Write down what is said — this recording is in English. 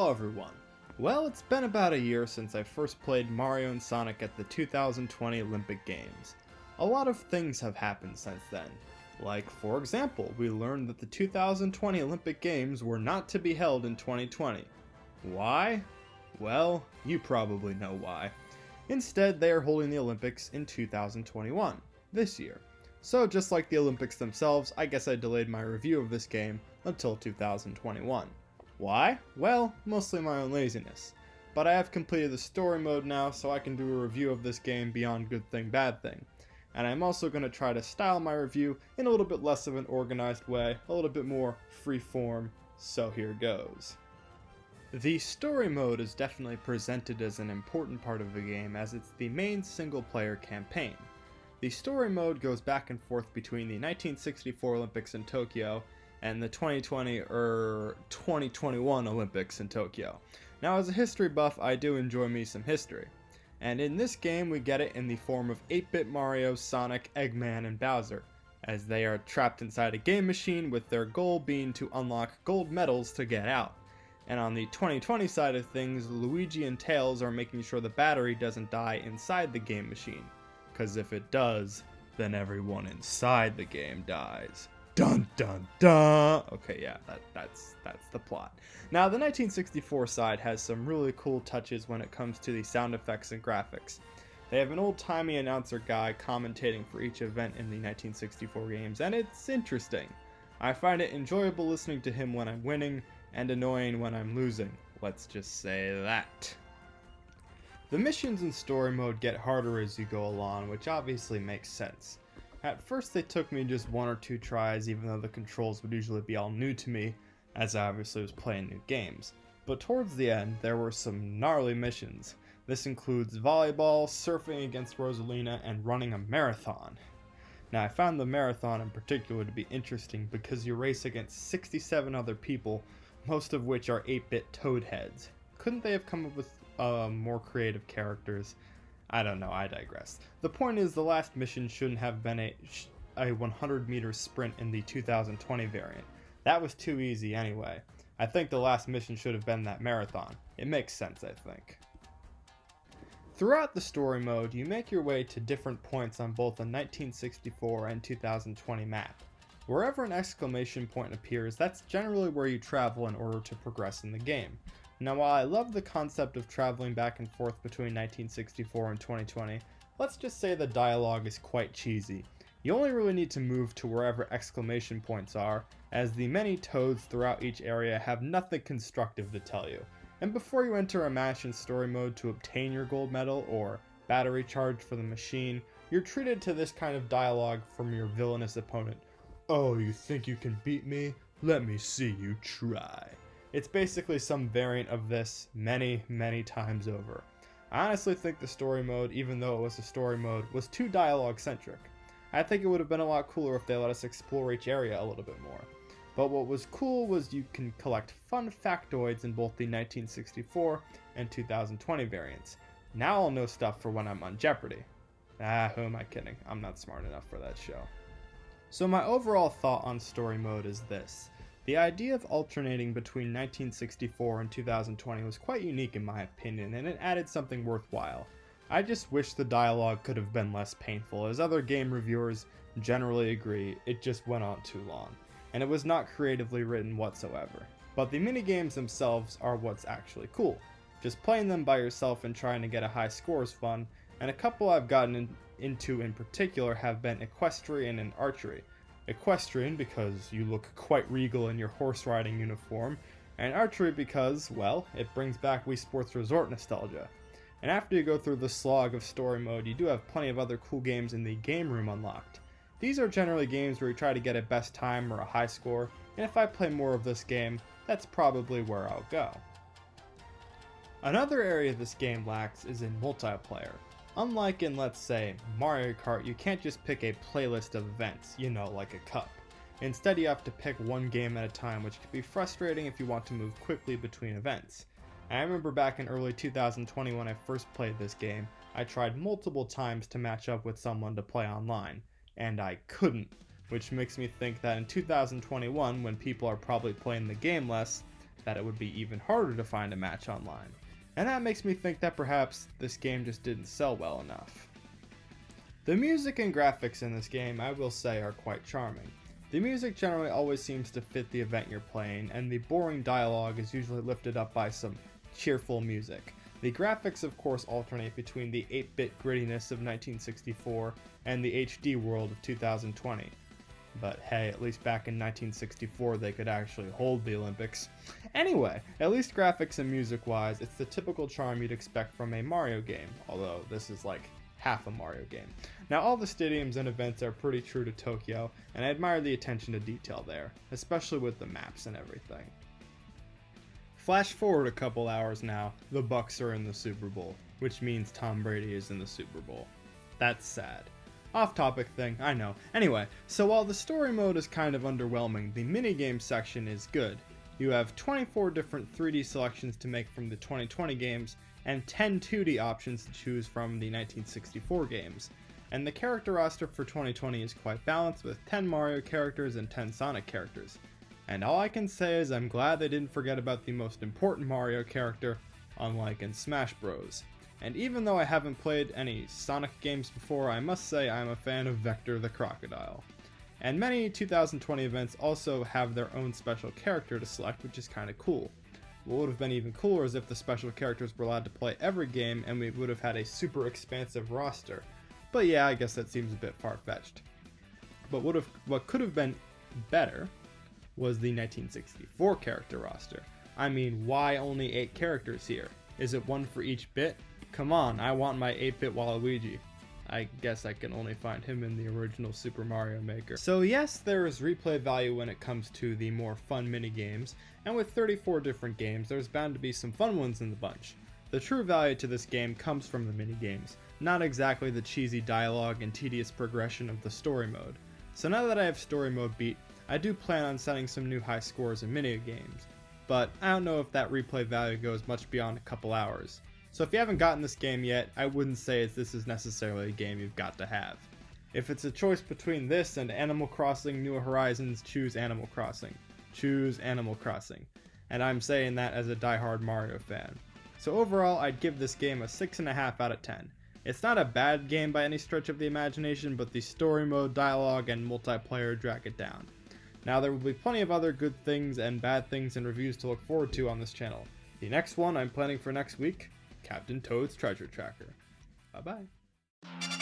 Hello everyone. Well, it's been about a year since I first played Mario and Sonic at the 2020 Olympic Games. A lot of things have happened since then. Like, for example, we learned that the 2020 Olympic Games were not to be held in 2020. Why? Well, you probably know why. Instead, they are holding the Olympics in 2021, this year. So just like the Olympics themselves, I guess I delayed my review of this game until 2021. Why? Well, mostly my own laziness. But I have completed the story mode now, so I can do a review of this game beyond good thing, bad thing. And I'm also going to try to style my review in a little bit less of an organized way, a little bit more free-form, so here goes. The story mode is definitely presented as an important part of the game as it's the main single-player campaign. The story mode goes back and forth between the 1964 Olympics in Tokyo and the 2021 Olympics in Tokyo. Now, as a history buff, I do enjoy me some history. And in this game, we get it in the form of 8-bit Mario, Sonic, Eggman, and Bowser, as they are trapped inside a game machine with their goal being to unlock gold medals to get out. And on the 2020 side of things, Luigi and Tails are making sure the battery doesn't die inside the game machine. Because if it does, then everyone inside the game dies. Dun dun dun! Okay, yeah, that's the plot. Now, the 1964 side has some really cool touches when it comes to the sound effects and graphics. They have an old-timey announcer guy commentating for each event in the 1964 games, and it's interesting. I find it enjoyable listening to him when I'm winning, and annoying when I'm losing. Let's just say that. The missions in story mode get harder as you go along, which obviously makes sense. At first they took me just 1 or 2 tries, even though the controls would usually be all new to me, as I obviously was playing new games. But towards the end, there were some gnarly missions. This includes volleyball, surfing against Rosalina, and running a marathon. Now, I found the marathon in particular to be interesting because you race against 67 other people, most of which are 8-bit Toad heads. Couldn't they have come up with more creative characters? I don't know, I digress. The point is, the last mission shouldn't have been a 100-meter sprint in the 2020 variant. That was too easy anyway. I think the last mission should have been that marathon. It makes sense, I think. Throughout the story mode, you make your way to different points on both the 1964 and 2020 map. Wherever an exclamation point appears, that's generally where you travel in order to progress in the game. Now, while I love the concept of traveling back and forth between 1964 and 2020, let's just say the dialogue is quite cheesy. You only really need to move to wherever exclamation points are, as the many toads throughout each area have nothing constructive to tell you. And before you enter a match in story mode to obtain your gold medal or battery charge for the machine, you're treated to this kind of dialogue from your villainous opponent. "Oh, you think you can beat me? Let me see you try." It's basically some variant of this many, many times over. I honestly think the story mode, even though it was a story mode, was too dialogue centric. I think it would have been a lot cooler if they let us explore each area a little bit more. But what was cool was you can collect fun factoids in both the 1964 and 2020 variants. Now I'll know stuff for when I'm on Jeopardy! Who am I kidding? I'm not smart enough for that show. So my overall thought on story mode is this. The idea of alternating between 1964 and 2020 was quite unique in my opinion, and it added something worthwhile. I just wish the dialogue could have been less painful, as other game reviewers generally agree it just went on too long, and it was not creatively written whatsoever. But the minigames themselves are what's actually cool. Just playing them by yourself and trying to get a high score is fun, and a couple I've gotten into in particular have been equestrian and archery. Equestrian because you look quite regal in your horse riding uniform, and archery because, well, it brings back Wii Sports Resort nostalgia. And after you go through the slog of story mode, you do have plenty of other cool games in the game room unlocked. These are generally games where you try to get a best time or a high score, and if I play more of this game, that's probably where I'll go. Another area this game lacks is in multiplayer. Unlike in, let's say, Mario Kart, you can't just pick a playlist of events, like a cup. Instead, you have to pick one game at a time, which can be frustrating if you want to move quickly between events. I remember back in early 2020 when I first played this game, I tried multiple times to match up with someone to play online, and I couldn't, which makes me think that in 2021, when people are probably playing the game less, that it would be even harder to find a match online. And that makes me think that perhaps this game just didn't sell well enough. The music and graphics in this game, I will say, are quite charming. The music generally always seems to fit the event you're playing, and the boring dialogue is usually lifted up by some cheerful music. The graphics, of course, alternate between the 8-bit grittiness of 1964 and the HD world of 2020. But hey, at least back in 1964 they could actually hold the Olympics. Anyway, at least graphics and music-wise, it's the typical charm you'd expect from a Mario game, although this is like half a Mario game. Now, all the stadiums and events are pretty true to Tokyo, and I admire the attention to detail there, especially with the maps and everything. Flash forward a couple hours now, the Bucks are in the Super Bowl, which means Tom Brady is in the Super Bowl. That's sad. Off-topic thing, I know. Anyway, so while the story mode is kind of underwhelming, the minigame section is good. You have 24 different 3D selections to make from the 2020 games, and 10 2D options to choose from the 1964 games. And the character roster for 2020 is quite balanced with 10 Mario characters and 10 Sonic characters. And all I can say is I'm glad they didn't forget about the most important Mario character, unlike in Smash Bros. And even though I haven't played any Sonic games before, I must say I'm a fan of Vector the Crocodile. And many 2020 events also have their own special character to select, which is kinda cool. What would have been even cooler is if the special characters were allowed to play every game and we would have had a super expansive roster. But yeah, I guess that seems a bit far-fetched. But what could have been better was the 1964 character roster. I mean, why only 8 characters here? Is it one for each bit? Come on, I want my 8-bit Waluigi. I guess I can only find him in the original Super Mario Maker. So yes, there is replay value when it comes to the more fun minigames, and with 34 different games, there's bound to be some fun ones in the bunch. The true value to this game comes from the minigames, not exactly the cheesy dialogue and tedious progression of the story mode. So now that I have story mode beat, I do plan on setting some new high scores in minigames, but I don't know if that replay value goes much beyond a couple hours. So if you haven't gotten this game yet, I wouldn't say this is necessarily a game you've got to have. If it's a choice between this and Animal Crossing New Horizons, choose Animal Crossing. Choose Animal Crossing. And I'm saying that as a diehard Mario fan. So overall, I'd give this game a 6.5 out of 10. It's not a bad game by any stretch of the imagination, but the story mode, dialogue, and multiplayer drag it down. Now there will be plenty of other good things and bad things and reviews to look forward to on this channel. The next one I'm planning for next week, Captain Toad's Treasure Tracker. Bye bye.